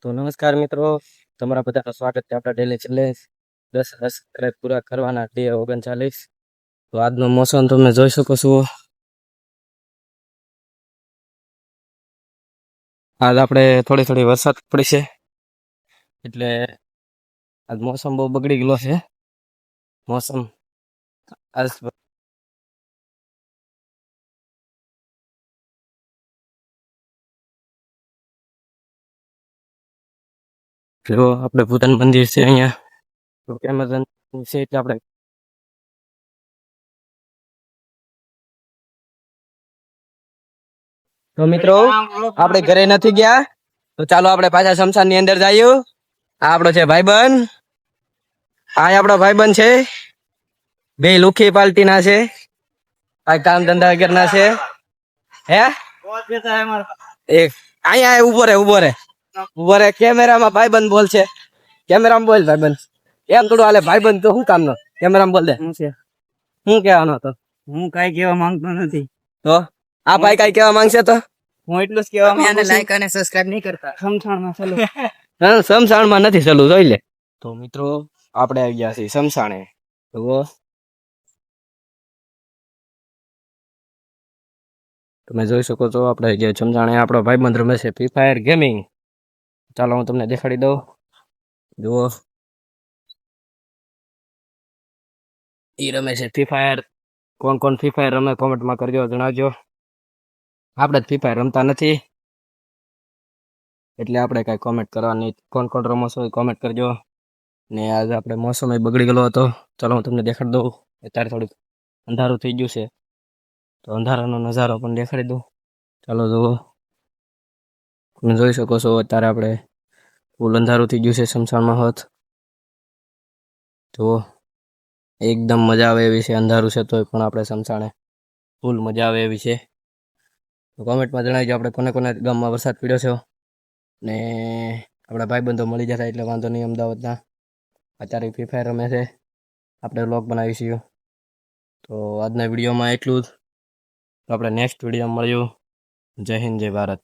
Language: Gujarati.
તો નમસ્કાર મિત્રો, તમારા બધાનું સ્વાગત છે આપણા ડેલી ચેલેન્જ 10 સબસ્ક્રાઇબ પૂરા કરવાના ડે 39. તો આજનો મોસમ તમે જોઈ શકો છો. આજ આપણે થોડી વરસાદ પડી છે, એટલે આજ મોસમ બહુ બગડી ગયેલો છે. મોસમ આજ જો આપણે ભૂતાન મંદિર છે અહીંયા, તો એમેઝોન છે એટલે આપણે તો મિત્રો આપણે ઘરે નથી ગયા, તો ચાલો આપણે પાછા શમશાન ની અંદર જઈએ. આ આપણો છે ભાઈબંધ, આ આપણો ભાઈબંધ છે. બે લુખી પાર્ટી ના છે, આ કામ ધંધા વગર ના છે. હે એક અહીંયા ઉભો રે કેમેરામાં ભાઈબંધ બોલ છે. કેમેરામાં બોલ ભાઈબંધ. એમ થોડું હાલે ભાઈબંધ, તો શું કામ નો કેમેરામાં બોલ દે. શું કહેવાનો હતો? હું કઈ કેવા માંગતો નથી. તો આ ભાઈ કઈ કેવા માંગશે? તો હું એટલું જ કેવા માંગુ છું. લાઈક અને સબસ્ક્રાઇબ નહીં કરતા. સમસાણમાં ચાલો. શમશાનમાં નથી ચાલુ, જોઈ લે. તો મિત્રો આપણે આવી ગયા છીએ શમશાને. જુઓ, તમે જોઈ શકો છો આપણે જે શમશાને આપણો ભાઈબંધ રમે છે ફ્રી ફાયર ગેમિંગ. ચાલો હું તમને દેખાડી દઉં. જુઓ, એ રમે છે ફ્રી ફાયર. કોણ ફ્રી ફાયર રમે કોમેન્ટમાં કરજો, જણાવજો. આપણે જ ફ્રી ફાયર રમતા નથી, એટલે આપણે કાંઈ કોમેન્ટ કરવાની. કોણ રમો છો એ કોમેન્ટ કરજો. ને આજે આપણે મોસમ બગડી ગયેલો હતો. ચાલો હું તમને દેખાડી દઉં. અત્યારે થોડુંક અંધારું થઈ ગયું છે, તો અંધારાનો નજારો પણ દેખાડી દઉં. ચાલો જુઓ, તમે જોઈ શકો છો અત્યારે આપણે ફૂલ અંધારું થઈ ગયું છે શમશાનમાં હોત. જુઓ, એકદમ મજા આવે એવી છે. અંધારું છે તોય પણ આપણે શમશાને ફૂલ મજા આવે એવી છે. તો કોમેન્ટમાં જણાવજો આપણે કોને ગામમાં વરસાદ પડ્યો છે. ને આપણા ભાઈબંધો મળી જતા એટલે વાંધો નહીં. અમદાવાદના અત્યારે ફ્રી ફાયર રમે છે, આપણે વ્લોગ બનાવીશું. તો આજના વિડીયોમાં એટલું જ. તો આપણે નેક્સ્ટ વિડીયોમાં મળ્યું. જય હિન્દ, જય ભારત.